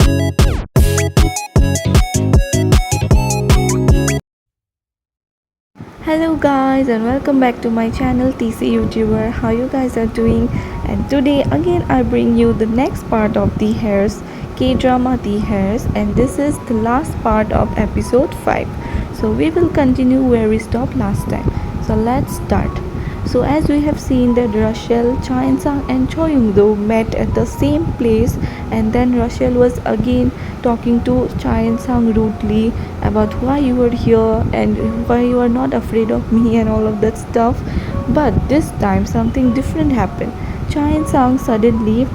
Hello guys and welcome back to my channel TC YouTuber. How you guys are doing? And today again I bring you the next part of the hairs K-drama The Hairs, and this is the last part of episode 5. So we will continue where we stopped last time. So let's start. So as we have seen that Rachel, Cha In-sang and Cho Young-do met at the same place, and then Rachel was again talking to Cha In-sang rudely about why you were here and why you are not afraid of me and all of that stuff. But this time something different happened. Cha In-sang suddenly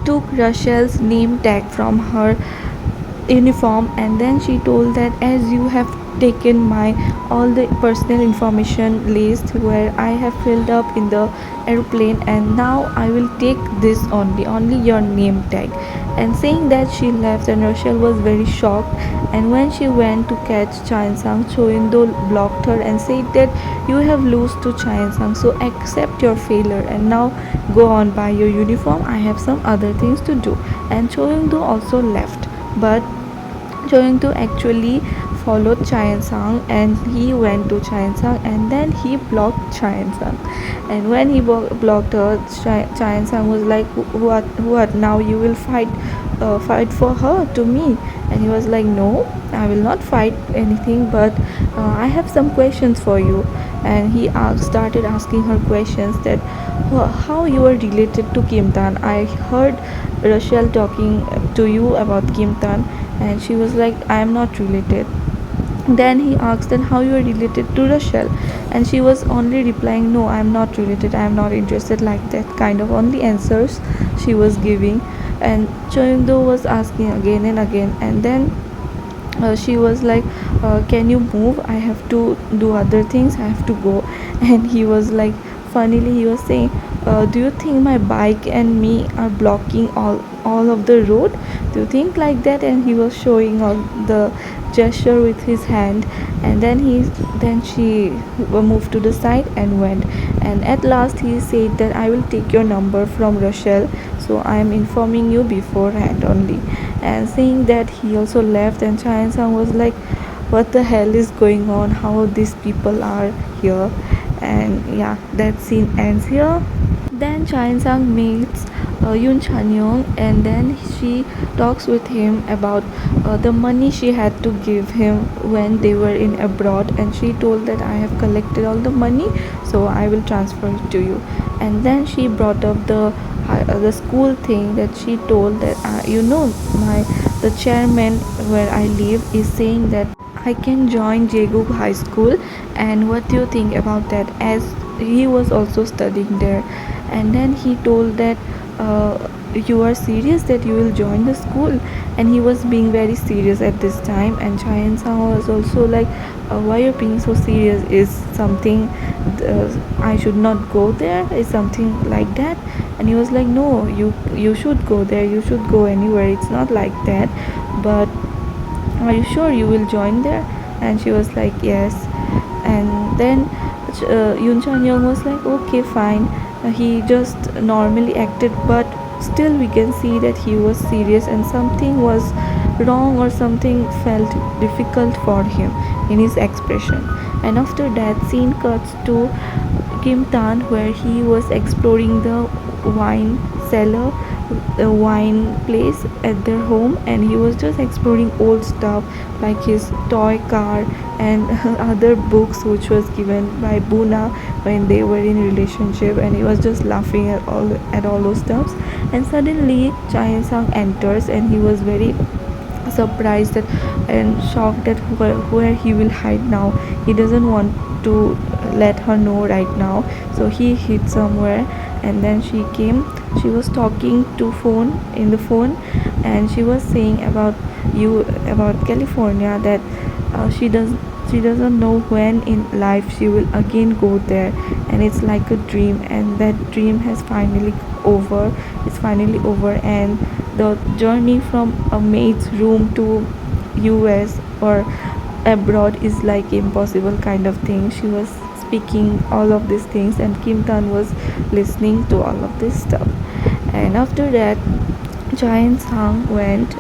took Rachel's name tag from her uniform, and then she told that as you have taken my all the personal information list where I have filled up in the airplane, and now I will take this only your name tag. And saying that she left, and Rochelle was very shocked, and when she went to catch Chan Sang, Choindo blocked her and said that you have lost to Chan Sang, so accept your failure and now go on by your uniform, I have some other things to do. And Choindo also left, but Choyung actually followed Chayan Sang, and he went to Chayan Sang, and then he blocked Chayan Sang. And when he blocked her, Chayan Sang was like, what now you will fight for her to me? And he was like, no, I will not fight anything, but I have some questions for you. And he started asking her questions that how you are related to Kim Tan. I heard Rachel talking to you about Kim Tan, and she was like, I am not related. Then he asked then how you are related to Rachel, and she was only replying, no, I am not related, I am not interested, like that kind of only answers she was giving. And Choyundo was asking again and again, and then she was like, can you move, I have to do other things, I have to go. And he was like, funnily he was saying, do you think my bike and me are blocking all of the road, do you think like that? And he was showing all the gesture with his hand. And then she moved to the side and went. And at last he said that I will take your number from Rochelle, so I am informing you beforehand only. And saying that he also left, and Chayan Sang was like, what the hell is going on, how these people are here. And yeah, that scene ends here. Then Chayan Sang meets Yoon Chan-young, and then she talks with him about the money she had to give him when they were in abroad, and she told that I have collected all the money, so I will transfer it to you. And then she brought up the school thing, that she told that my the chairman where I live is saying that I can join Jeguk High School, and what do you think about that, as he was also studying there. And then he told that you are serious that you will join the school, and he was being very serious at this time. And Chayan Sang was also like, why you're being so serious, is something I should not go there, is something like that. And he was like, no, you should go there, you should go anywhere, it's not like that, but are you sure you will join there? And she was like, yes. And then Yoon Chan Young was like, okay, fine. He just normally acted, but still we can see that he was serious, and something was wrong or something felt difficult for him in his expression. And after that scene cuts to Kim Tan, where he was exploring the wine cellar, the wine place at their home, and he was just exploring old stuff like his toy car and other books which was given by Buna when they were in relationship, and he was just laughing at all those stuffs. And suddenly Chayan Sang enters, and he was very surprised that, and shocked at where he will hide now. He doesn't want to let her know right now, so he hid somewhere. And then she was talking to phone in the phone, and she was saying about California, that she doesn't know when in life she will again go there, and it's like a dream, and that dream has finally over it's finally over, and the journey from a maid's room to US or abroad is like impossible kind of thing. She was speaking all of these things, and Kim Tan was listening to all of this stuff. And after that, Giant Sang went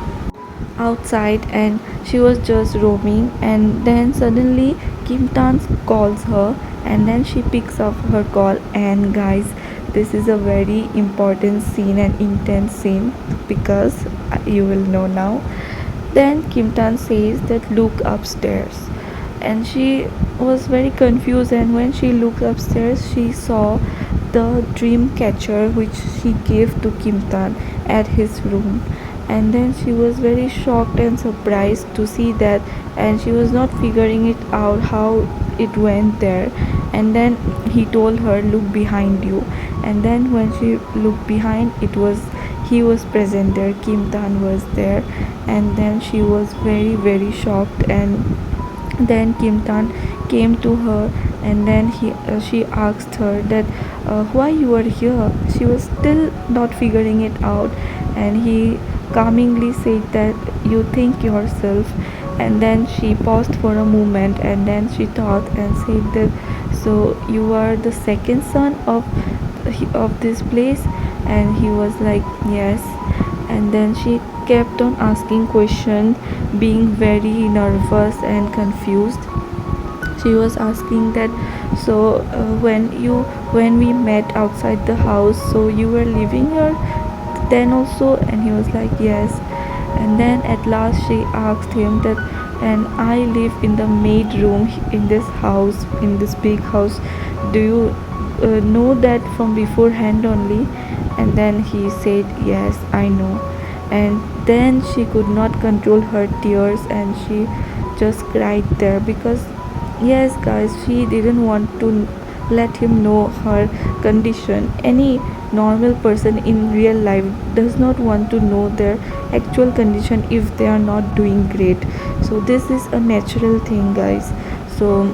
outside and she was just roaming, and then suddenly Kim Tan calls her, and then she picks up her call. And guys, this is a very important scene and intense scene, because you will know now. Then Kim Tan says that look upstairs, and she was very confused, and when she looked upstairs she saw the dream catcher which she gave to Kim Tan at his room. And then she was very shocked and surprised to see that, and she was not figuring it out how it went there. And then he told her look behind you, and then when she looked behind, it was he was present there, Kim Tan was there. And then she was very very shocked, and then Kim Tan came to her, and then she asked her that why you are here. She was still not figuring it out, and he calmingly said that you think yourself. And then she paused for a moment, and then she thought and said that so you are the second son of this place. And he was like yes. And then she kept on asking questions, being very nervous and confused. She was asking that so when we met outside the house, so you were living here then also. And he was like yes. And then at last she asked him that, and I live in the maid room in this house, in this big house, do you know that from beforehand only? And then he said yes, I know. And then she could not control her tears, and she just cried there, because yes guys, she didn't want to let him know her condition. Any normal person in real life does not want to know their actual condition if they are not doing great. So this is a natural thing guys. So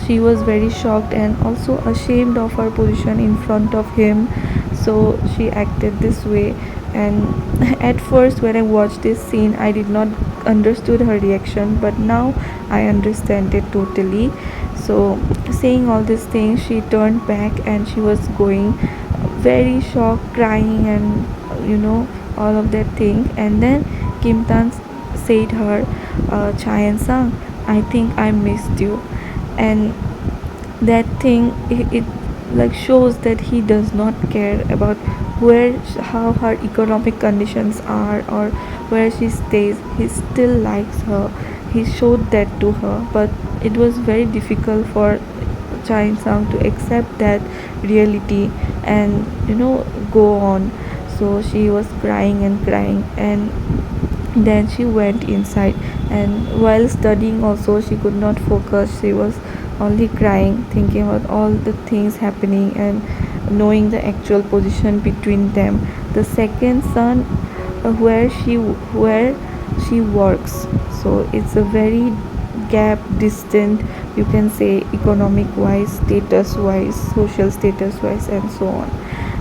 she was very shocked and also ashamed of her position in front of him, so she acted this way. And at first when I watched this scene, I did not understood her reaction, but now I understand it totally. So saying all these things, she turned back and she was going very shocked, crying, and all of that thing. And then Kim Tan said her, Chayan Sang, I think I missed you. And that thing, it like shows that he does not care about where how her economic conditions are or where she stays. He still likes her. He showed that to her, but it was very difficult for Chain Sang to accept that reality and go on. So she was crying and crying, and then she went inside, and while studying also she could not focus. She was only crying, thinking about all the things happening and knowing the actual position between them. The second son, where she works, so it's a very gap distant, you can say, economic wise, status wise, social status wise, and so on.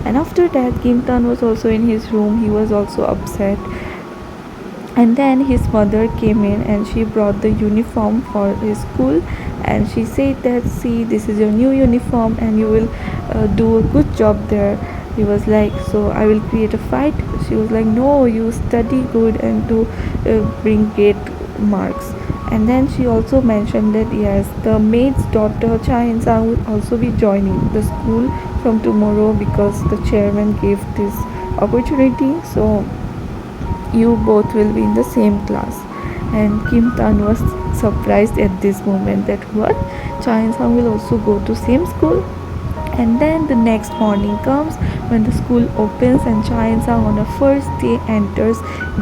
And after that, Kim Tan was also in his room. He was also upset. And then his mother came in and she brought the uniform for his school, and she said that, see, this is your new uniform and you will do a good job there. He was like, so I will create a fight? She was like, no, you study good and do bring great marks. And then she also mentioned that yes, the maid's daughter Cha and Sang will also be joining the school from tomorrow because the chairman gave this opportunity. So you both will be in the same class. And Kim Tan was surprised at this moment that what, Cha and Sang will also go to same school. And then the next morning comes when the school opens, and Cha and Sang on the first day enters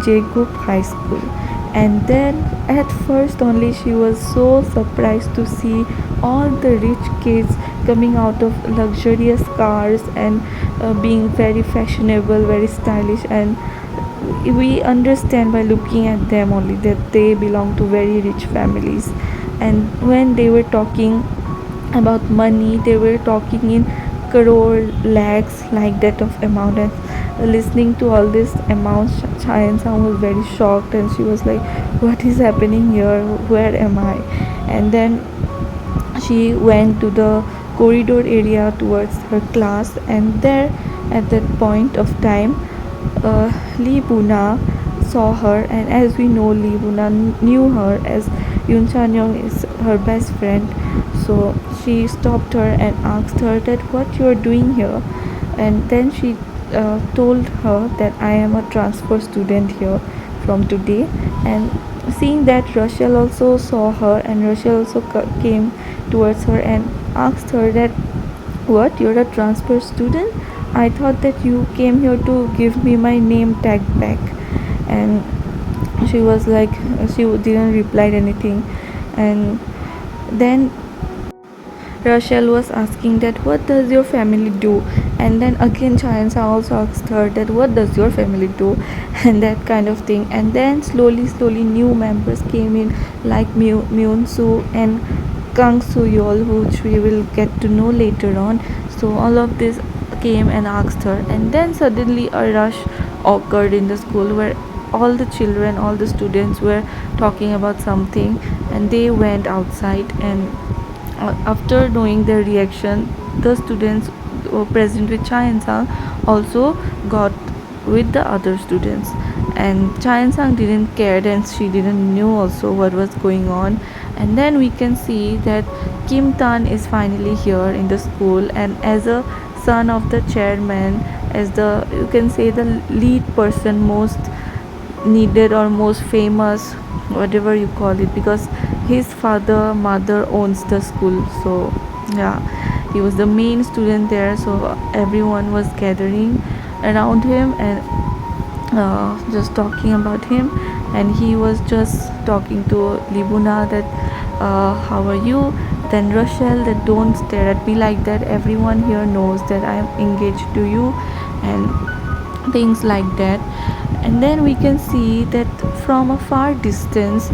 Jeguk High School. And then at first only she was so surprised to see all the rich kids coming out of luxurious cars and being very fashionable, very stylish. And we understand by looking at them only that they belong to very rich families. And when they were talking about money, they were talking in crore, lakhs, like that of amount. And listening to all these amounts, Chayan Sang was very shocked, and she was like, what is happening here, where am I? And then she went to the corridor area towards her class, and there at that point of time Lee Buna saw her, and as we know, Lee Buna knew her as Yoon Chan Young is her best friend. So she stopped her and asked her that what you are doing here, and then she told her that I am a transfer student here from today. And seeing that, Rachel also saw her, and Rachel also came towards her and asked her that what, you're a transfer student? I thought that you came here to give me my name tag back. And she was like, she didn't reply anything. And then Rachel was asking that what does your family do, and then again Chayansa also asked her that what does your family do, and that kind of thing. And then slowly new members came in, like Myun Soo and Kang Soo Yeol, which we will get to know later on. So all of this came and asked her, and then suddenly a rush occurred in the school where all the children, all the students were talking about something, and they went outside. And after knowing their reaction, the students present with Chai and Sang also got with the other students. And Chai and Sang didn't care, and she didn't knew also what was going on. And then we can see that Kim Tan is finally here in the school, and as a son of the chairman, as the, you can say, the lead person, most needed or most famous, whatever you call it, because his father mother owns the school. So yeah, he was the main student there, so everyone was gathering around him and just talking about him. And he was just talking to Libuna that how are you, then Rochelle, that don't stare at me like that, everyone here knows that I am engaged to you, and things like that. And then we can see that from a far distance,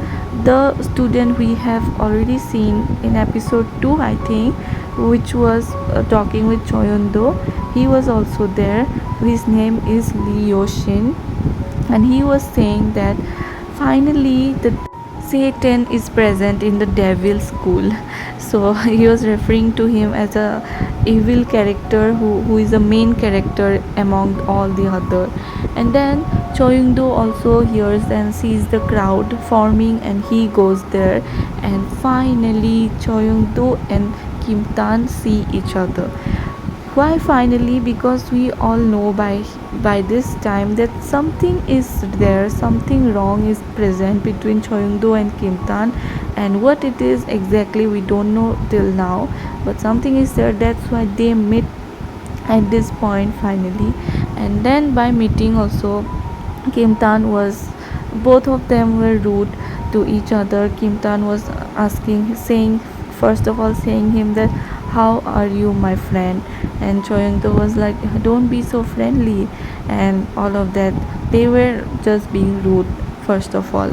the student we have already seen in episode 2, I think, which was talking with Choyondo, he was also there. His name is Lee Yoshin, and he was saying that finally the Satan is present in the devil school. So he was referring to him as a evil character who is a main character among all the other. And then Choyungdo also hears and sees the crowd forming, and he goes there. And finally Choyungdo and Kim Tan see each other. Why finally? Because we all know by this time that something is there, something wrong is present between Choyungdo and Kim Tan, and what it is exactly we don't know till now, but something is there. That's why they meet at this point finally. And then by meeting also, Kim Tan was, both of them were rude to each other. Kim Tan was asking, saying, first of all saying him that how are you my friend, and Choyungdo was like don't be so friendly, and all of that. They were just being rude first of all,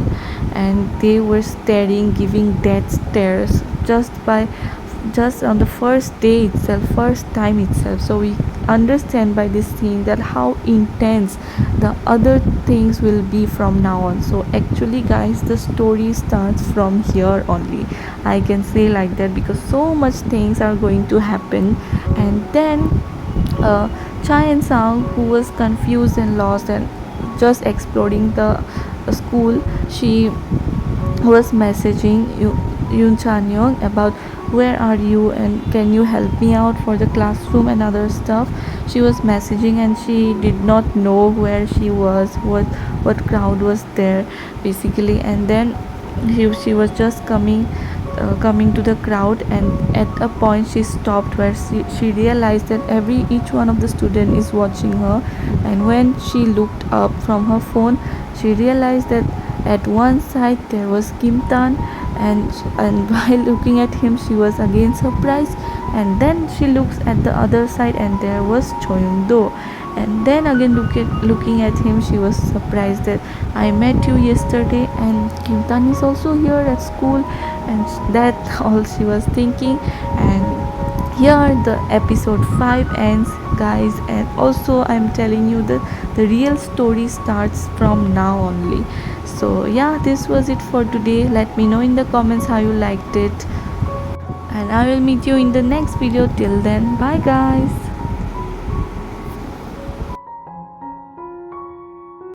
and they were staring, giving death stares just on the first day itself, first time itself. So we understand by this scene that how intense the other things will be from now on. So actually guys, the story starts from here only, I can say like that, because so much things are going to happen. And then uh, Chai and Sang, who was confused and lost and just exploring the school, she was messaging Yoon Chan Young about where are you and can you help me out for the classroom and other stuff. She was messaging and she did not know where she was, what crowd was there basically. And then she was just coming to the crowd, and at a point she stopped where she realized that each one of the student is watching her. And when she looked up from her phone, she realized that at one side there was Kim Tan, and while looking at him she was again surprised. And then she looks at the other side and there was Choyung Do, and then again looking at him she was surprised that I met you yesterday and Kim Tan is also here at school. And that all she was thinking. And here the episode 5 ends, guys. And also I'm telling you that the real story starts from now only. So yeah, this was it for today. Let me know in the comments how you liked it, and I will meet you in the next video. Till then, bye guys.